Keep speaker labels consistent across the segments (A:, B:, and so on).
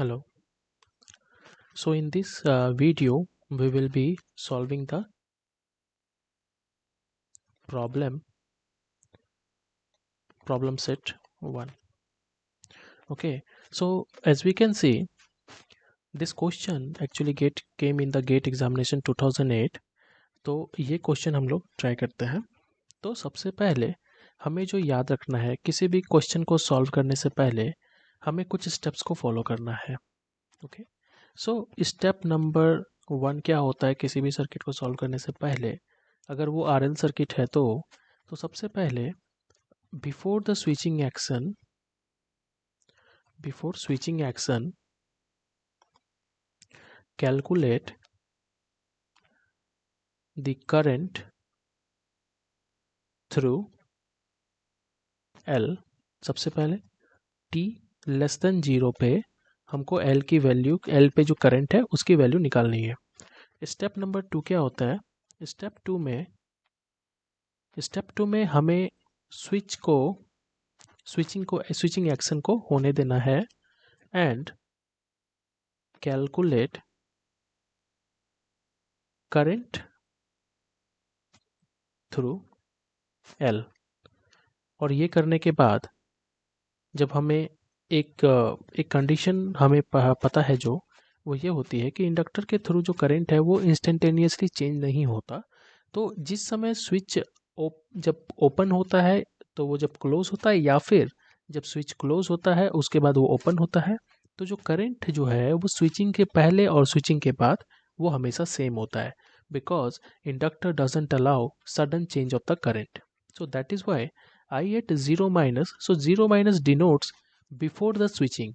A: Hello. So in this video, we will be solving the problem set 1. Okay. So as we can see, this question actually came in the GATE examination 2008. तो ये question हम लोग try करते हैं. तो सबसे पहले हमें जो याद रखना है, किसी भी क्वेश्चन को सॉल्व करने से पहले हमें कुछ स्टेप्स को फॉलो करना है. ओके. सो स्टेप नंबर 1 क्या होता है किसी भी सर्किट को सॉल्व करने से पहले. अगर वो आरएल सर्किट है तो सबसे पहले before switching action calculate the current through L. सबसे पहले t लेस देन 0 पे हमको एल की वैल्यू, एल पे जो करंट है उसकी वैल्यू निकालनी है. स्टेप नंबर 2 क्या होता है. स्टेप टू में हमें स्विचिंग एक्शन को होने देना है and calculate current through L. और ये करने के बाद जब हमें एक कंडीशन हमें पता है, जो वो ये होती है कि इंडक्टर के थ्रू जो करंट है वो इंस्टेंटेनियसली चेंज नहीं होता. तो जिस समय स्विच जब ओपन होता है तो वो जब क्लोज होता है, या फिर जब स्विच क्लोज होता है उसके बाद वो ओपन होता है, तो जो करंट जो है वो स्विचिंग के पहले और स्विचिंग के बाद वो हमेशा सेम होता है, because inductor doesn't allow sudden change of the current. So that is why I at 0 minus, so 0 minus denotes before the switching.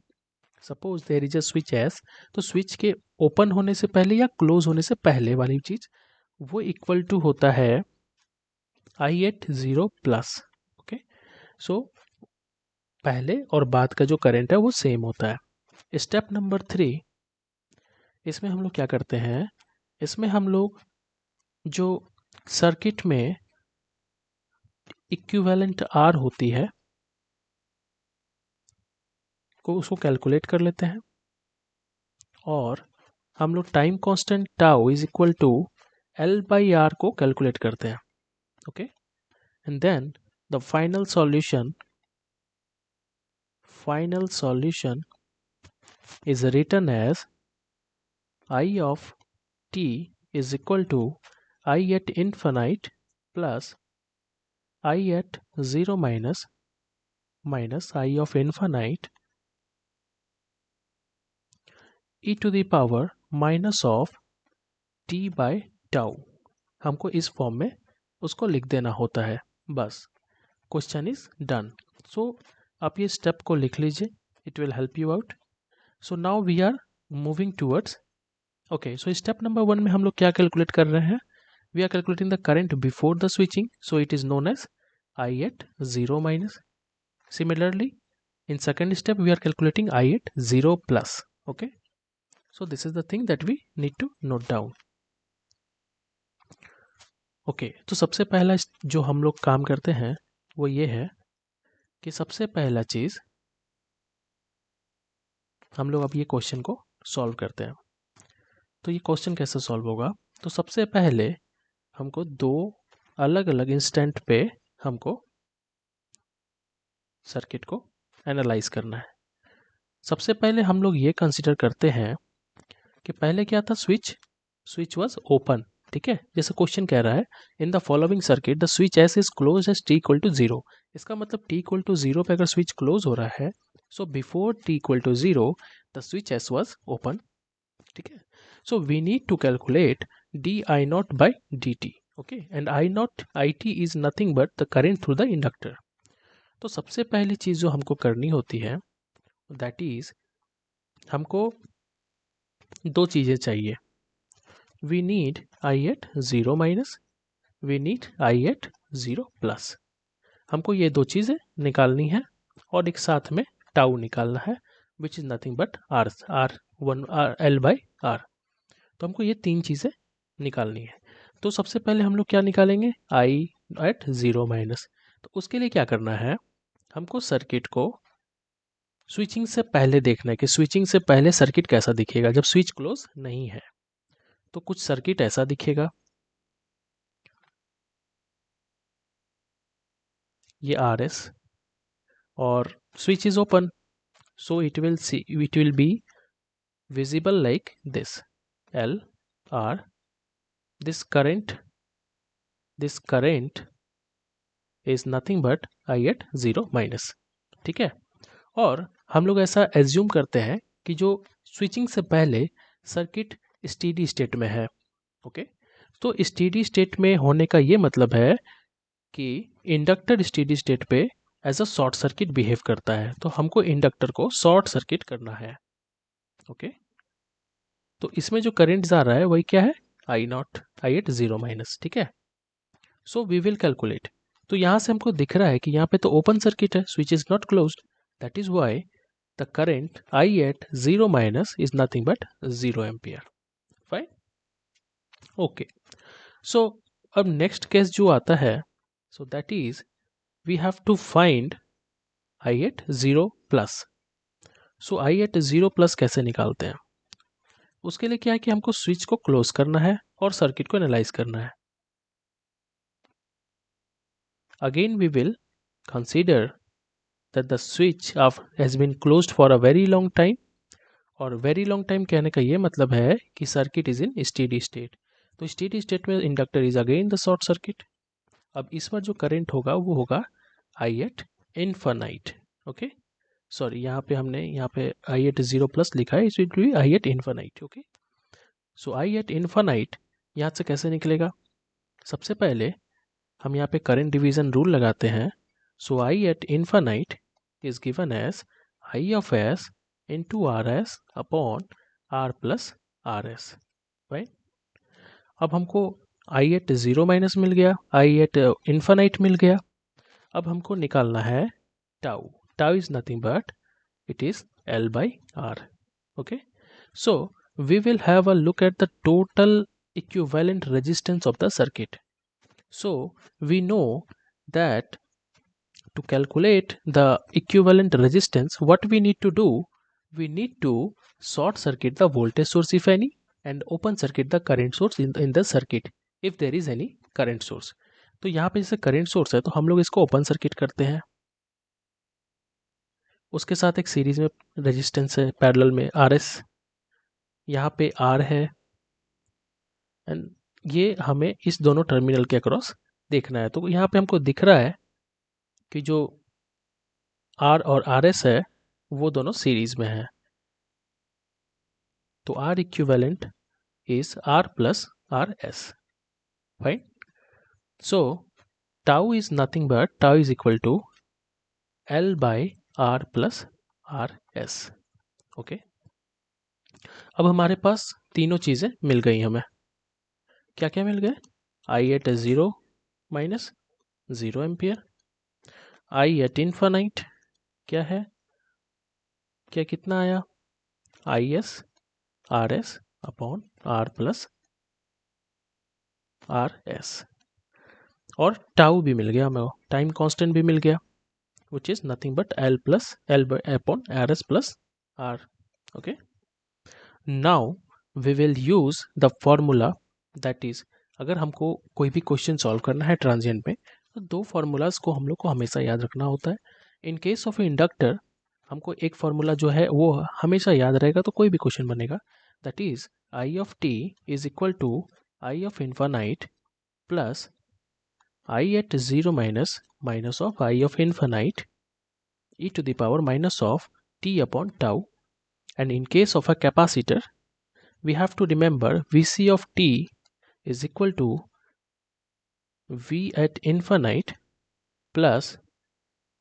A: Suppose there is a switch S, तो स्विच के open होने से पहले या close होने से पहले वाली चीज वो इक्वल टू होता है I at 0 प्लस. ओके. सो पहले और बाद का जो करंट है वो सेम होता है. स्टेप नंबर 3, इसमें हम लोग क्या करते हैं, इसमें हम लोग जो सर्किट में इक्विवेलेंट आर होती है को उसको कैलकुलेट कर लेते हैं, और हम लोग time constant tau is equal to L by R को कैलकुलेट करते हैं. Okay. And then the final solution is written as I of t is equal to I at infinite plus I at 0 minus I of infinite e to the power minus of t by tau. हमको इस form में उसको लिख देना होता है. बस question is done. सो आप ये स्टेप को लिख लीजिए, it will help you out. So now we are moving towards. Okay. So step number 1 में हम लोग क्या कैलकुलेट कर रहे हैं, we are calculating the current before the switching, so it is known as I at 0 minus. Similarly in second step we are calculating I at 0 plus. Okay, so this is the thing that we need to note down. Okay, तो सबसे पहला जो हम लोग काम करते हैं वो ये है कि सबसे पहला चीज हम लोग अब ये क्वेश्चन को सॉल्व करते हैं. तो ये क्वेश्चन कैसे सॉल्व होगा, तो सबसे पहले हमको दो अलग अलग इंस्टेंट पे हमको सर्किट को एनालाइज करना है. सबसे पहले हम लोग ये कंसिडर करते हैं कि पहले क्या था, स्विच वाज ओपन. ठीक है, जैसे क्वेश्चन कह रहा है in the following circuit the switch S is close as t equal to 0. इसका मतलब टी इक्वल टू 0 पे अगर स्विच क्लोज हो रहा है, so before t equal to 0 the switch S was open. ठीक है. So we need to calculate d I naught by d t. Okay, and I naught I t is nothing but the current through the inductor. तो सबसे पहली चीज जो हमको करनी होती है दैट इज हमको दो चीजें चाहिए. we need I at 0 minus, we need I at 0 plus. हमको ये दो चीज़ें निकालनी है और एक साथ में टाउ निकालना है, which is nothing but L by R. तो हमको ये तीन चीज़ें निकालनी है. तो सबसे पहले हम लोग क्या निकालेंगे, आई एट 0 माइनस. तो उसके लिए क्या करना है, हमको सर्किट को स्विचिंग से पहले देखना है कि स्विचिंग से पहले सर्किट कैसा दिखेगा जब स्विच क्लोज नहीं है। तो कुछ सर्किट ऐसा दिखेगा, ये RS, और switch is open, so it will be visible like this: L, R. this current is nothing but I at 0 minus। ठीक है, और हम लोग ऐसा एज्यूम करते हैं कि जो स्विचिंग से पहले सर्किट स्टेडी स्टेट में है। ओके, तो स्टेडी स्टेट में होने का ये मतलब है कि इंडक्टर स्टेडी स्टेट पे as a short circuit behave करता है, तो हमको इंडक्टर को शॉर्ट सर्किट करना है। ओके, तो इसमें जो करंट जा रहा है वही क्या है, आई नॉट, आई एट 0 माइनस। ठीक है, सो वी विल कैलकुलेट। तो यहाँ से हमको दिख रहा है कि यहाँ पे तो ओपन सर्किट है, switch is not closed, that is why the current I at 0 minus is nothing but 0 ampere. Fine, okay. So अब नेक्स्ट केस जो आता है, so that is we have to find I at 0 plus. So I at 0 plus कैसे निकालते हैं? उसके लिए क्या है कि हमको स्विच को क्लोज करना है और सर्किट को एनालाइज करना है। Again we will consider that the switch has been closed for a very long time, और वेरी लॉन्ग टाइम कहने का ये मतलब है कि circuit is in steady state. तो स्टेडी स्टेट में inductor is again the short circuit. अब इस बार जो करंट होगा वो होगा I at infinite. Okay, sorry, यहाँ पे हमने यहाँ पे आई एट 0 प्लस लिखा है, इस will be I at infinite. Okay, so I at infinite यहाँ से कैसे निकलेगा? सबसे पहले हम यहाँ पे करंट डिवीजन रूल लगाते हैं। So I at infinite is given as I of S into R S upon R plus R S. Right, अब हमको आई एट 0 माइनस मिल गया, आई एट इनफाइनाइट मिल गया। अब हमको निकालना है tau. Tau is nothing but it is L by R. Okay, so we will have a look at the total equivalent resistance of the circuit. So we know that to calculate the equivalent resistance, what we need to do, we need to short circuit the voltage source if any, and open circuit the current source in the circuit if there is any current source. तो यहाँ पे जैसे current source है तो हम लोग इसको open circuit करते हैं, उसके साथ एक सीरीज में रेजिस्टेंस है पैरेलल में RS, यहाँ पे R है, एंड ये हमें इस दोनों टर्मिनल के अक्रॉस देखना है। तो यहाँ पे हमको दिख रहा है कि जो R और RS है वो दोनों सीरीज में है, तो R equivalent is R plus RS। Fine, so tau is nothing but tau is equal to L by R plus RS। ओके, अब हमारे पास तीनों चीज़ें मिल गई हमें। क्या क्या मिल गए? I at 0 minus 0 ampere, I at infinite क्या है, क्या कितना आया, I S R S upon R plus R S, और टाउ भी मिल गया हमें, टाइम कांस्टेंट भी मिल गया, which is nothing but L plus L upon R S plus R. Okay, now we will use the formula, that is अगर हमको कोई भी क्वेश्चन सॉल्व करना है ट्रांजिएंट में तो दो फार्मूलाज को हम लोग को हमेशा याद रखना होता है। इन केस ऑफ इंडक्टर हमको एक फार्मूला जो है वो हमेशा याद रहेगा तो कोई भी क्वेश्चन बनेगा, that is I of t is equal to I of infinite plus I at 0 minus minus of I of infinite e to the power minus of t upon tau, and in case of a capacitor we have to remember Vc of t is equal to V at infinite plus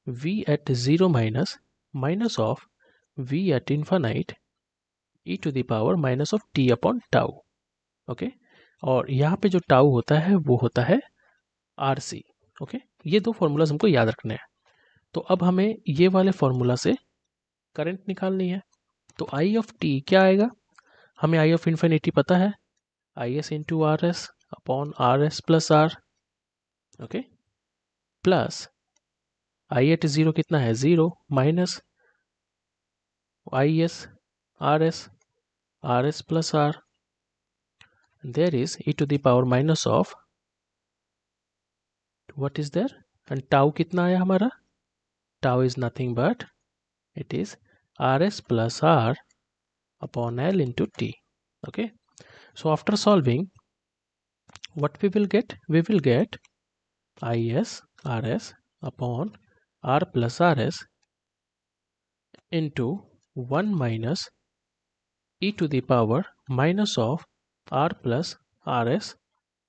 A: V at 0 minus minus of V at infinite e to the power minus of t upon tau। Okay, और यहाँ पे जो tau होता है वो होता है RC। Okay, ये दो फॉर्मूलाज हमको याद रखने हैं। तो अब हमें ये वाले फॉर्मूला से करंट निकालनी है। तो आई ऑफ टी क्या आएगा, हमें आई ऑफ इन्फिनिटी पता है, I S into R S upon R S plus R. Okay, plus I at 0 कितना है 0 minus IS RS RS plus R, there is e to the power minus of what is there, and tau कितना आया हमारा, tau is nothing but it is RS plus R upon L into T. Okay, so after solving, what we will get IS RS upon R plus RS into 1 minus e to the power minus of R plus RS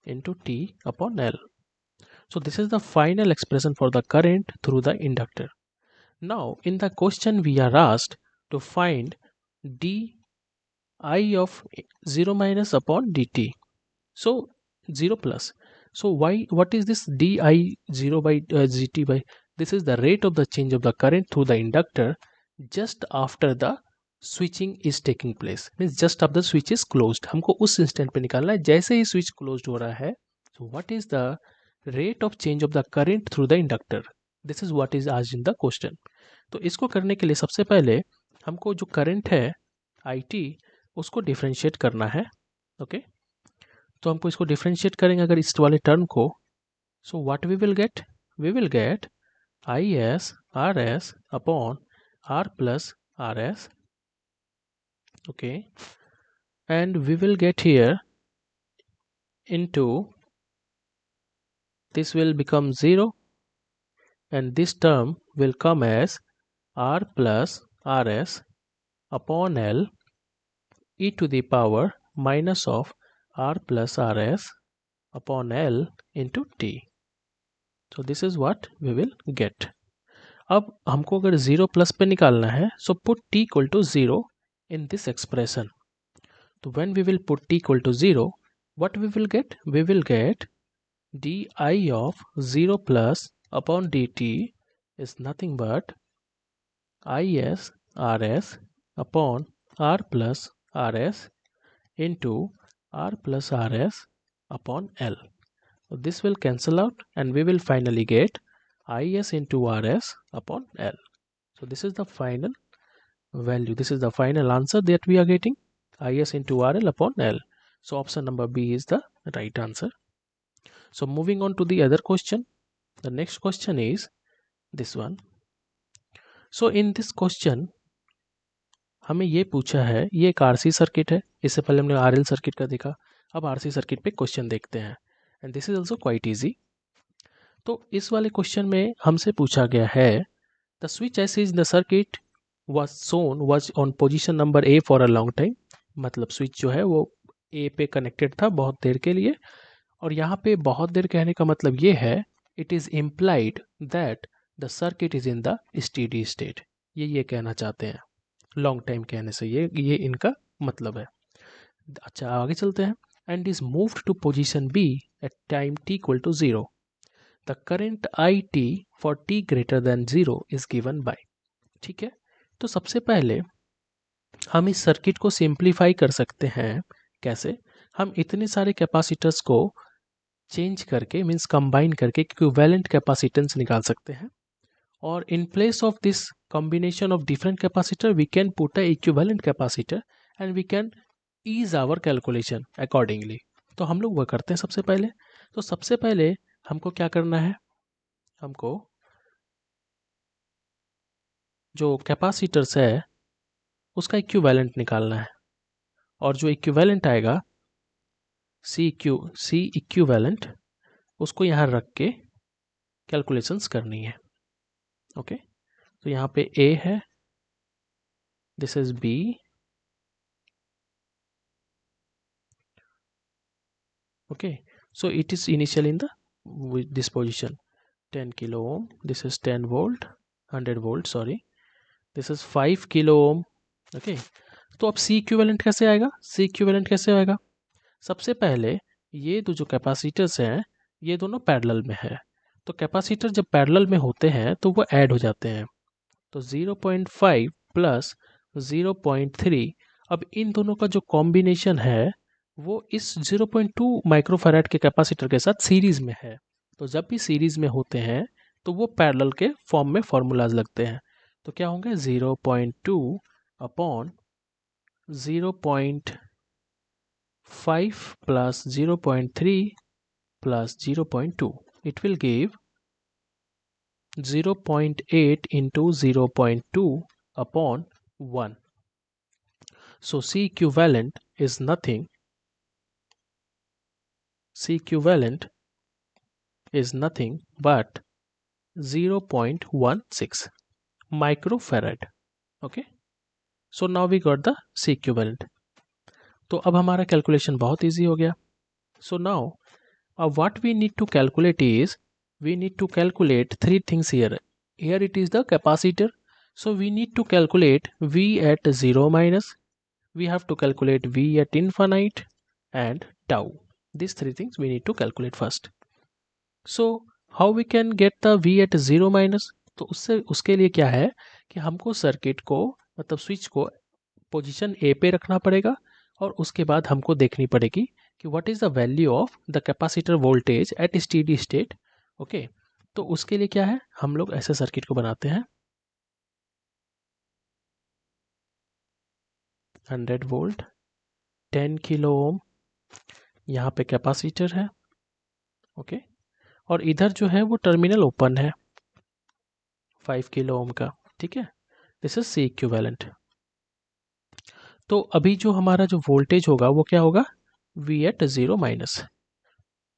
A: into T upon L. So this is the final expression for the current through the inductor. Now in the question we are asked to find di of 0 minus upon dt. So 0 plus. So what is this di 0 by gt by? This is the rate of the change of the current through the inductor just after the switching is taking place. Means just after the switch is closed. हमको उस instant पे निकालना है जैसे ही switch closed हो रहा है. So what is the rate of change of the current through the inductor? This is what is asked in the question. तो इसको करने के लिए सबसे पहले हमको जो करंट है IT उसको डिफ्रेंशिएट करना है. ओके, तो हमको इसको डिफ्रेंशिएट करेंगे अगर इस वाले टर्म को. So what we will get IS RS upon R plus RS. Okay, and we will get here into this will become 0 and this term will come as R plus RS upon L e to the power minus of R plus RS upon L into T. So this is what we will get. अब हमको अगर 0 plus पे निकालना है, so put t equal to 0 in this expression. So when we will put t equal to 0, what we will get? We will get di of 0 plus upon dt is nothing but IS RS upon R plus RS into R plus RS upon L. So this will cancel out and we will finally get IS into RS upon L. So this is the final value. This is the final answer that we are getting, IS into RL upon L. So option number B is the right answer. So moving on to the other question. The next question is this one. So in this question हमें ये पूछा है, ये एक RC circuit है. इससे पहले हमने RL सर्किट का देखा, अब RC सर्किट पे क्वेश्चन देखते हैं. And this is also quite easy. तो इस वाले क्वेश्चन में हमसे पूछा गया है the switch S is the circuit was on position number A for a long time. मतलब स्विच जो है वो A पे कनेक्टेड था बहुत देर के लिए. और यहाँ पे बहुत देर कहने का मतलब ये है it is implied that the circuit is in the steady state. ये कहना चाहते हैं लॉन्ग टाइम कहने से, ये इनका मतलब है. अच्छा आगे चलते हैं. And is moved to position B at time t equal to 0. The current IT for t greater than 0 is given by. ठीक है, तो सबसे पहले हम इस सर्किट को सिंप्लीफाई कर सकते हैं. कैसे? हम इतने सारे कैपेसिटर्स को चेंज करके मीन्स कंबाइन करके इक्विवेलेंट कैपेसिटेंस निकाल सकते हैं. और in place of this combination of different capacitor we can put a equivalent capacitor and we can ease our calculation accordingly. तो हम लोग वह करते हैं सबसे पहले. तो सबसे पहले हमको क्या करना है, हमको जो कैपेसिटर्स है उसका इक्विवेलेंट निकालना है. और जो इक्विवेलेंट आएगा सी इक्विवेलेंट उसको यहाँ रख के कैलकुलेशंस करनी है. ओके, तो यहाँ पे A है, this is B, okay, so it is initial in the with this position 10 kilo ohm, this is 10 volt 100 volt sorry, this is 5 kilo ohm. okay, तो अब C इक्विवेलेंट कैसे आएगा? C इक्विवेलेंट कैसे आएगा? सबसे पहले ये जो कैपेसिटर्स हैं ये दोनों पैरेलल में है. तो कैपेसिटर जब पैरेलल में होते हैं तो वो ऐड हो जाते हैं. तो 0.5 प्लस 0.3, अब इन दोनों का जो कॉम्बिनेशन है वो इस 0.2 माइक्रोफैराड के कैपेसिटर के साथ सीरीज में है. तो जब भी सीरीज में होते हैं तो वो पैरेलल के फॉर्म में फॉर्मूलाज लगते हैं. तो क्या होंगे 0.2 upon 0.5 plus 0.3 plus 0.2. It will give 0.8 into 0.2 upon 1. So C equivalent is nothing. C equivalent is nothing but 0.16 microfarad. Okay. So now we got the C equivalent. तो अब हमारा कैलकुलेशन बहुत इजी हो गया. So now what we need to calculate is, we need to calculate three things here. Here it is the capacitor. So we need to calculate V at 0 minus. We have to calculate V at infinite and tau. These three things we need to calculate first. So how we can get the V at 0 minus? तो उसके लिए क्या है कि हमको circuit को मतलब switch को पोजीशन ए पे रखना पड़ेगा और उसके बाद हमको देखनी पड़ेगी कि what is the value of the capacitor voltage at steady state. Okay, तो उसके लिए क्या है, हम लोग ऐसे सर्किट को बनाते हैं. 100 वोल्ट 10 किलो ओम, यहाँ पे कैपेसिटर है. ओके, और इधर जो है वो टर्मिनल ओपन है 5 किलो ओम का. ठीक है, दिस इज सी इक्विवेलेंट. तो अभी जो हमारा जो वोल्टेज होगा वो क्या होगा, V एट 0 माइनस.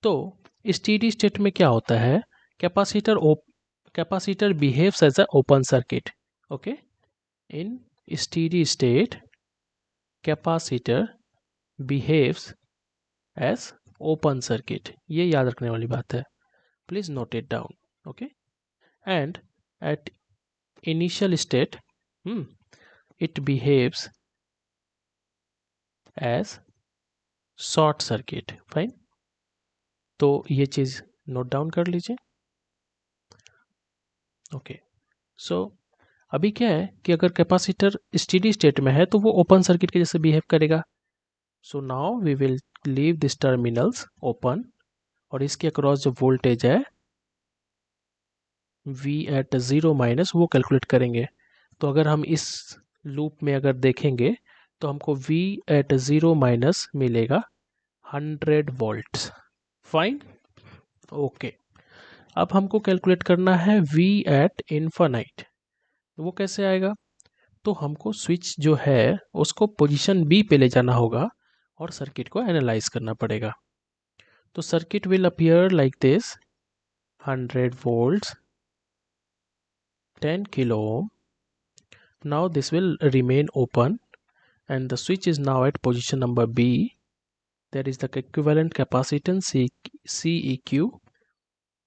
A: तो स्टेडी स्टेट में क्या होता है, capacitor behaves as a open circuit. Okay, in steady state capacitor behaves as open circuit. ये याद रखने वाली बात है, please note it down. Okay, and at initial state it behaves as short circuit. Fine, तो ये चीज नोट डाउन कर लीजिए. ओके, सो अभी क्या है कि अगर कैपेसिटर स्टेडी स्टेट में है तो वो ओपन सर्किट के जैसे बिहेव करेगा. So now we will leave this terminals open और इसके अक्रॉस जो वोल्टेज है V एट 0 माइनस वो कैलकुलेट करेंगे. तो अगर हम इस लूप में अगर देखेंगे तो हमको V एट 0 माइनस मिलेगा 100 वोल्ट्स. Fine, okay. अब हमको कैलकुलेट करना है V एट इन्फानाइट. वो कैसे आएगा, तो हमको स्विच जो है उसको पोजीशन B पे ले जाना होगा और सर्किट को एनालाइज करना पड़ेगा. तो circuit will appear like this, 100 volts 10 kilo ohm. Now this will remain open and the switch is now at position number B. There is the equivalent capacitance CEQ.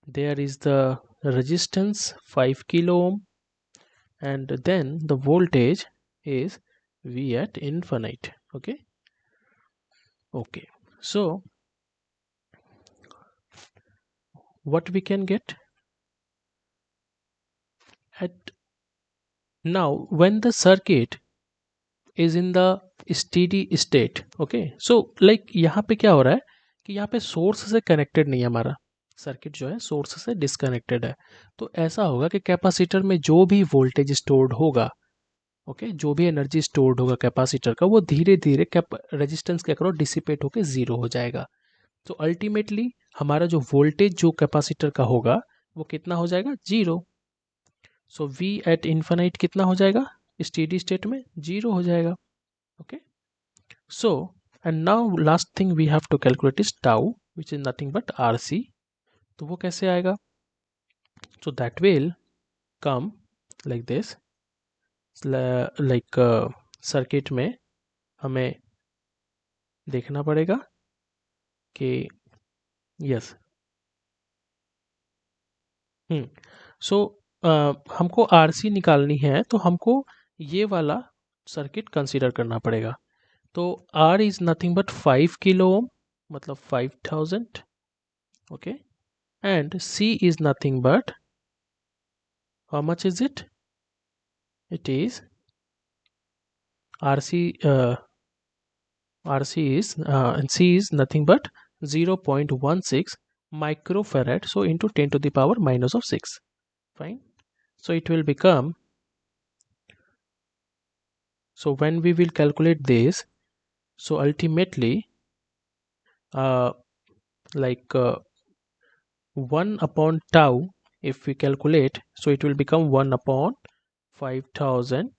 A: There is the resistance 5 kilo ohm and then the voltage is V at infinite. Okay, okay, so what we can get at now when the circuit is in the steady state. Okay, so like यहाँ पे क्या हो रहा है कि यहाँ पे source से कनेक्टेड नहीं है, हमारा सर्किट जो है सोर्स से डिसकनेक्टेड है. तो ऐसा होगा कि कैपेसिटर में जो भी वोल्टेज स्टोर्ड होगा, ओके, जो भी एनर्जी स्टोर्ड होगा कैपेसिटर का, वो धीरे धीरे रेजिस्टेंस के अक्रॉस डिसिपेट होकर जीरो हो जाएगा. तो अल्टीमेटली हमारा जो वोल्टेज जो कैपेसिटर का होगा वो कितना हो जाएगा, zero. So V at infinite कितना हो जाएगा, स्टेडी स्टेट में जीरो हो जाएगा. Okay, so and now last thing we have to calculate is tau which is nothing but RC. तो वो कैसे आएगा, so that will come like this. Like circuit में हमें देखना पड़ेगा कि यस, सो हमको RC निकालनी है तो हमको ये वाला सर्किट कंसीडर करना पड़ेगा. तो R is nothing but 5 kilo ohm मतलब 5000. Okay, and C is nothing but how much is it, it is RC is and C is nothing but 0.16 microfarad, so into 10 to the power minus of 6. Fine, so it will become, So when we will calculate this, so ultimately like 1 upon tau, if we calculate, so it will become 1 upon 5000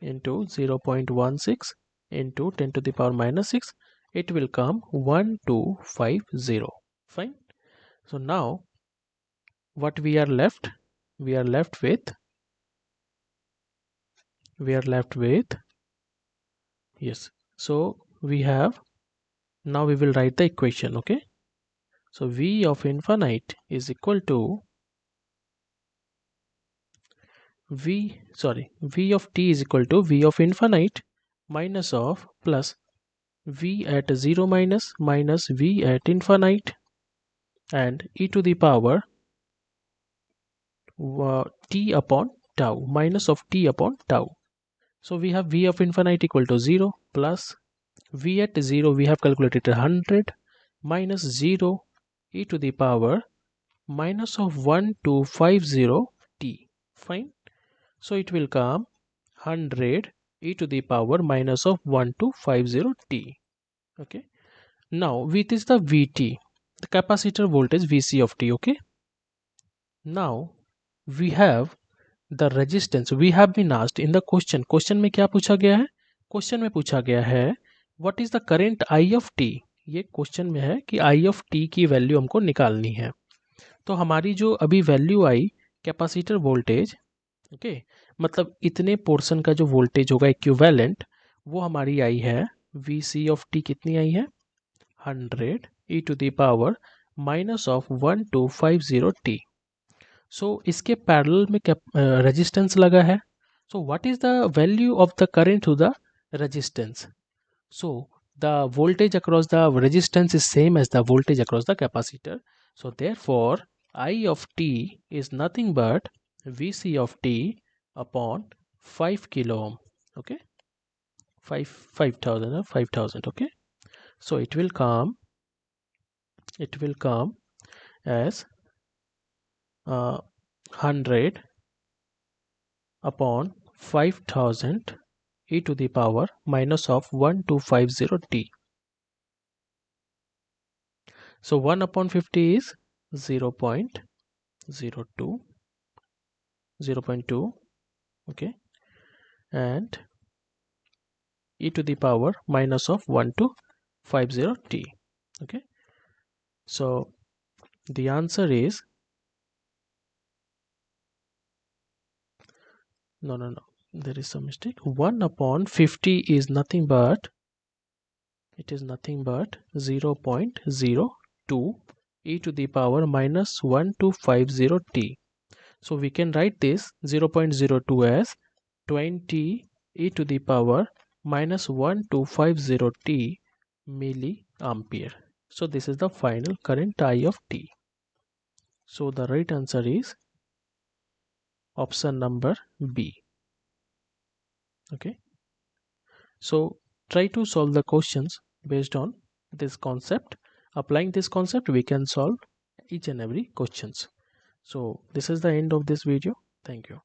A: into 0.16 into 10 to the power minus 6. It will come 1250. Fine. So now what we are left? We are left with yes. So we have, now we will write the equation. Okay. So v of infinite is equal to v of t is equal to v of infinite minus of plus v at 0 minus v at infinite and e to the power t upon tau minus of t upon tau. So we have v of infinite equal to 0 plus v at 0 we have calculated 100 minus 0 e to the power minus of 1250 t. Fine. So it will come 100 e to the power minus of 1250 t. Okay. Now with is the Vt, the capacitor voltage Vc of t. Okay. Now we have the resistance. We have been asked in the question में क्या पूछा गया है? Question में पूछा गया है what is the current I of T. ये क्वेश्चन में है कि आई ऑफ टी की वैल्यू हमको निकालनी है. तो हमारी जो अभी वैल्यू आई कैपेसिटर वोल्टेज, ओके, मतलब इतने पोर्शन का जो वोल्टेज होगा इक्विवेलेंट, वो हमारी आई है वी सी ऑफ टी. कितनी आई है? 100 e to the power minus of 1250 t. So इसके पैरेलल में रेजिस्टेंस लगा है. So what is the value of the current to the resistance? So the voltage across the resistance is same as the voltage across the capacitor. So therefore I of t is nothing but Vc of t upon 5 kilo ohm. Okay, 5000. Okay, so it will come as 100 upon 5000 e to the power minus of 1250 t. So 1 upon 50 is 0.02, okay, and e to the power minus of 1250 t. Okay, so the answer is no, there is some mistake. 1 upon 50 is nothing but 0.02 e to the power minus 1250 t. So we can write this 0.02 as 20 e to the power minus 1250 t milliampere. So this is the final current I of t. So the right answer is option number B. Okay. So try to solve the questions based on this concept. Applying this concept, we can solve each and every questions. So this is the end of this video. Thank you.